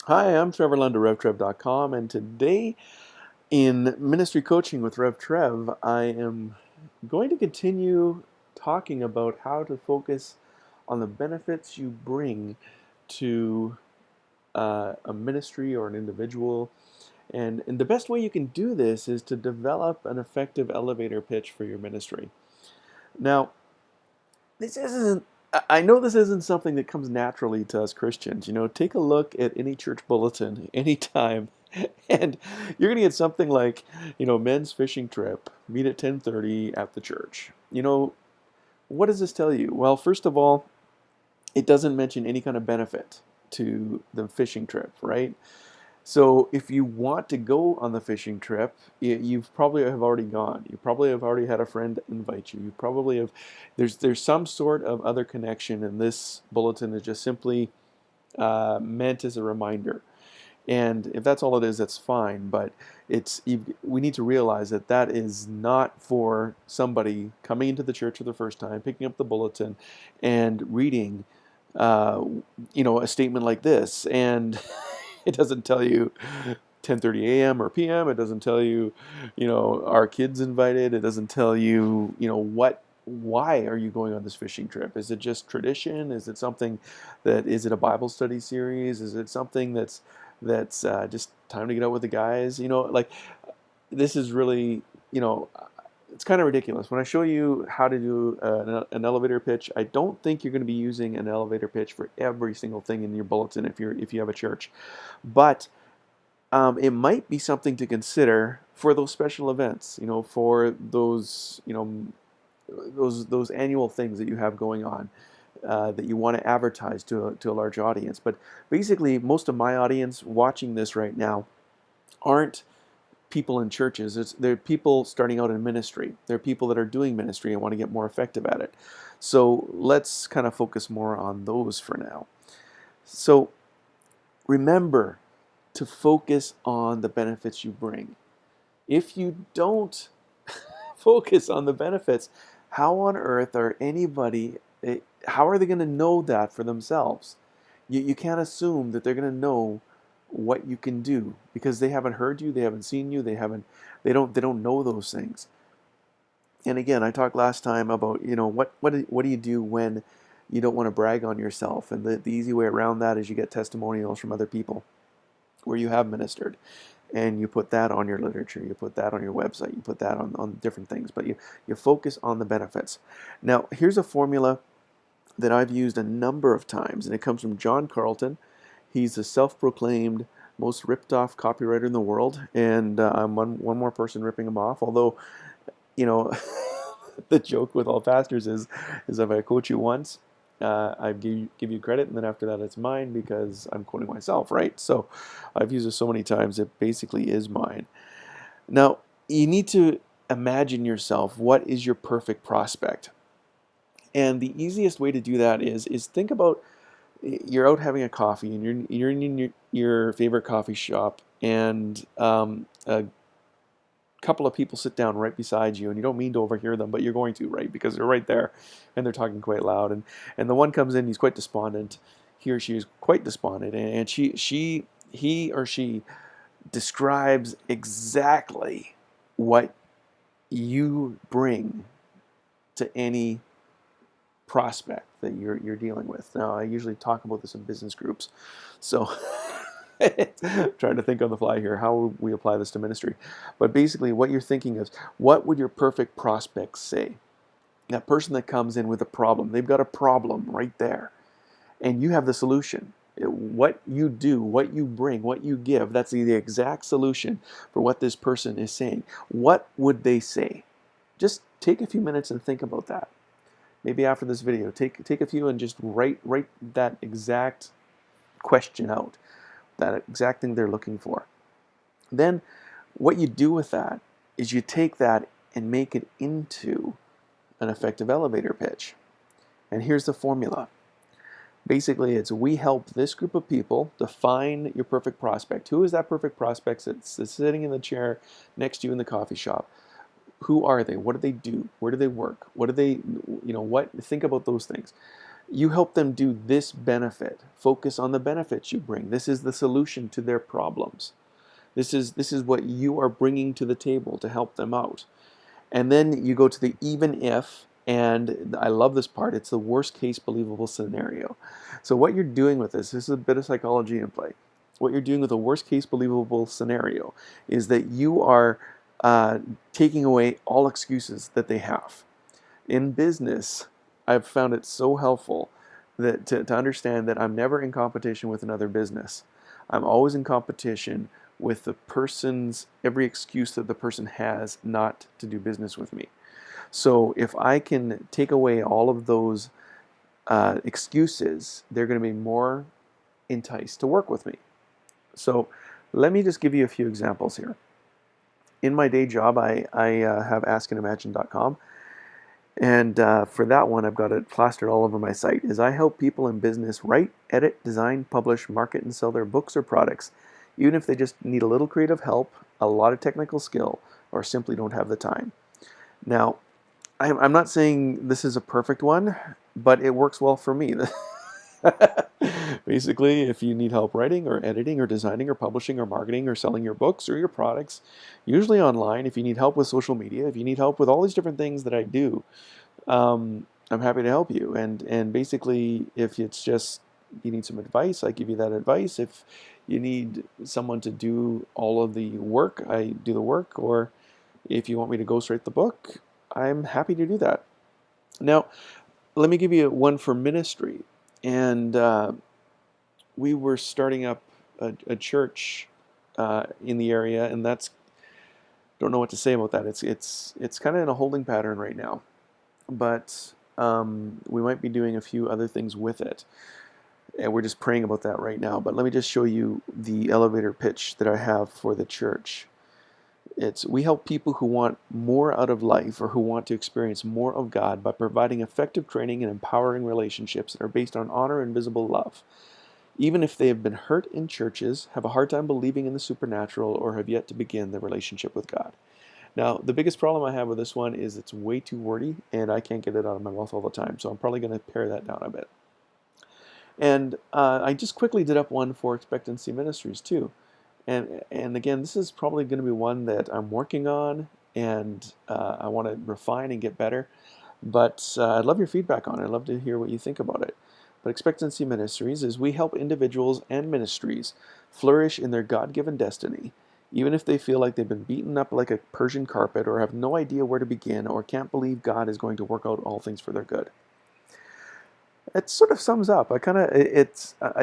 Hi, I'm Trevor Lund of RevTrev.com, and today in Ministry Coaching with RevTrev, I am going to continue talking about how to focus on the benefits you bring to a ministry or an individual. And the best way you can do this is to develop an effective elevator pitch for your ministry. Now, this isn't I know this isn't something that comes naturally to us Christians. Take a look at any church bulletin anytime, and you're going to get something like, men's fishing trip, meet at 10:30 at the church. What does this tell you? Well, first of all, it doesn't mention any kind of benefit to the fishing trip, right? So if you want to go on the fishing trip, you've probably have already gone. You probably have already had a friend invite you. You probably have. There's some sort of other connection, and this bulletin is just simply meant as a reminder. And if that's all it is, that's fine. But we need to realize that that is not for somebody coming into the church for the first time, picking up the bulletin, and reading, uh, a statement like this, and it doesn't tell you 10:30 a.m. or p.m. It doesn't tell you, our kids invited. It doesn't tell you, why are you going on this fishing trip? Is it just tradition? Is it a Bible study series? Is it something that's just time to get out with the guys? Like, this is really, it's kind of ridiculous. When I show you how to do an elevator pitch, I don't think you're going to be using an elevator pitch for every single thing in your bulletin if you have a church, but it might be something to consider for those special events. For those annual things that you have going on. That you want to advertise to a large audience. But basically, most of my audience watching this right now aren't people in churches. They're people starting out in ministry. They're people that are doing ministry and want to get more effective at it. So let's kind of focus more on those for now. So remember to focus on the benefits you bring. If you don't focus on the benefits, how on earth are how are they going to know that for themselves? You can't assume that they're going to know what you can do because they haven't heard you, they haven't seen you, they don't know those things. And again, I talked last time about, what do you do when you don't want to brag on yourself? And the easy way around that is you get testimonials from other people where you have ministered, and you put that on your literature, you put that on your website, you put that on different things, but you focus on the benefits. Now, here's a formula that I've used a number of times, and it comes from John Carlton. He's the self-proclaimed most ripped-off copywriter in the world, and I'm one more person ripping him off, although, you know, the joke with all pastors is if I quote you once, I give you credit, and then after that it's mine because I'm quoting myself, right? So I've used it so many times, it basically is mine. Now, you need to imagine yourself, what is your perfect prospect? And the easiest way to do that is think about, you're out having a coffee, and you're in your favorite coffee shop, and a couple of people sit down right beside you, and you don't mean to overhear them, but you're going to, right? Because they're right there, and they're talking quite loud. And the one comes in, he's quite despondent. He or she is quite despondent, and he or she describes exactly what you bring to any prospect that you're dealing with. Now, I usually talk about this in business groups, so trying to think on the fly here how we apply this to ministry. But basically, what you're thinking is, what would your perfect prospect say? That person that comes in with a problem, they've got a problem right there, and you have the solution. What you do, what you bring, what you give, that's the exact solution for what this person is saying. What would they say? Just take a few minutes and think about that. Maybe after this video, take a few and just write that exact question out, that exact thing they're looking for. Then what you do with that is you take that and make it into an effective elevator pitch. And here's the formula. Basically, it's, we help this group of people define your perfect prospect. Who is that perfect prospect that's sitting in the chair next to you in the coffee shop? Who are they? What do they do? Where do they work? What do they, think about those things. You help them do this benefit. Focus on the benefits you bring. This is the solution to their problems. This is what you are bringing to the table to help them out. And then you go to the even if, and I love this part, it's the worst case believable scenario. So what you're doing with this is a bit of psychology in play. What you're doing with a worst case believable scenario is that you are taking away all excuses that they have. In business, I've found it so helpful that to understand that I'm never in competition with another business. I'm always in competition with the person's every excuse that the person has not to do business with me. So if I can take away all of those excuses, they're going to be more enticed to work with me. So let me just give you a few examples here. In my day job, I have AskAndImagine.com. And for that one, I've got it plastered all over my site, is I help people in business write, edit, design, publish, market, and sell their books or products, even if they just need a little creative help, a lot of technical skill, or simply don't have the time. Now, I'm not saying this is a perfect one, but it works well for me. Basically, if you need help writing or editing or designing or publishing or marketing or selling your books or your products, usually online, if you need help with social media, if you need help with all these different things that I do, I'm happy to help you. And basically, if it's just you need some advice, I give you that advice. If you need someone to do all of the work, I do the work. Or if you want me to ghostwrite the book, I'm happy to do that. Now, let me give you one for ministry. And we were starting up a church in the area, and don't know what to say about that. It's kind of in a holding pattern right now, but we might be doing a few other things with it, and we're just praying about that right now. But let me just show you the elevator pitch that I have for the church. We help people who want more out of life or who want to experience more of God by providing effective training and empowering relationships that are based on honor and visible love. Even if they have been hurt in churches, have a hard time believing in the supernatural, or have yet to begin their relationship with God. Now, the biggest problem I have with this one is it's way too wordy, and I can't get it out of my mouth all the time, so I'm probably going to pare that down a bit. And I just quickly did up one for Expectancy Ministries, too. And again, this is probably going to be one that I'm working on, and I want to refine and get better. But I'd love your feedback on it. I'd love to hear what you think about it. But Expectancy Ministries is we help individuals and ministries flourish in their God-given destiny, even if they feel like they've been beaten up like a Persian carpet or have no idea where to begin or can't believe God is going to work out all things for their good. It sort of sums up. I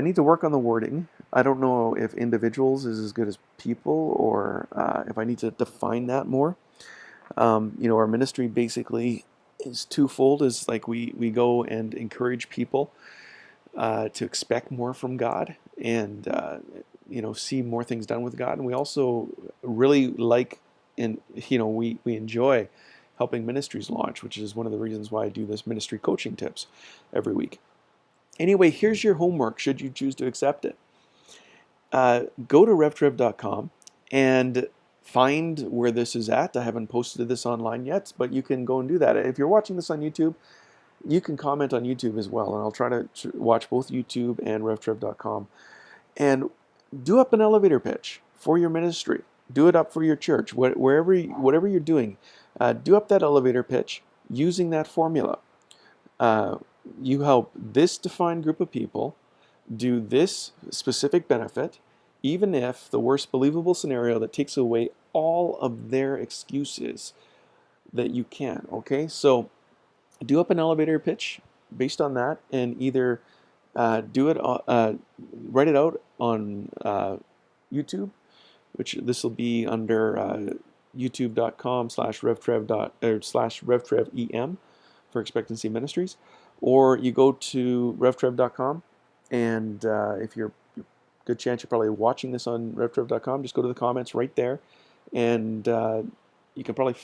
need to work on the wording. I don't know if individuals is as good as people, or if I need to define that more. Our ministry basically is twofold. Is like we go and encourage people to expect more from God, and see more things done with God. And we also really like, and we enjoy helping ministries launch, which is one of the reasons why I do this ministry coaching tips every week. Anyway, here's your homework should you choose to accept it. Go to revtrev.com and find where this is at. I haven't posted this online yet, but you can go and do that. If you're watching this on YouTube, you can comment on YouTube as well, and I'll try to watch both YouTube and revtrev.com. And do up an elevator pitch for your ministry. Do it up for your church, whatever you're doing. Do up that elevator pitch using that formula. You help this defined group of people do this specific benefit, even if the worst believable scenario that takes away all of their excuses that you can. Okay, so do up an elevator pitch based on that, and either write it out on YouTube, which this will be under youtube.com/revtrev./revtrevem for Expectancy Ministries, or you go to revtrev.com, and if you're good chance you're probably watching this on revtrev.com, just go to the comments right there, and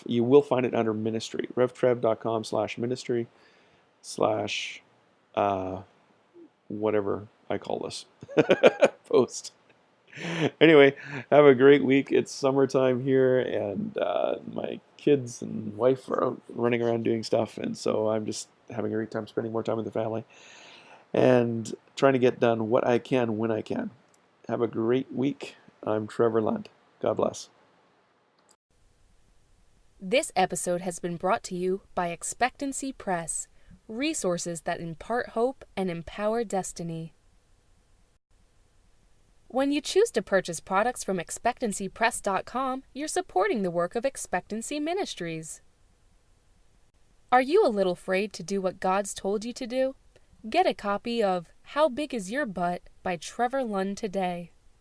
you will find it under ministry, revtrev.com/ministry/ whatever I call this post. Anyway, have a great week. It's summertime here, and my kids and wife are out running around doing stuff, and so I'm just having a great time spending more time with the family. and trying to get done what I can when I can. Have a great week. I'm Trevor Lund. God bless. This episode has been brought to you by Expectancy Press, resources that impart hope and empower destiny. When you choose to purchase products from expectancypress.com, you're supporting the work of Expectancy Ministries. Are you a little afraid to do what God's told you to do? Get a copy of How Big Is Your Butt by Trevor Lund today.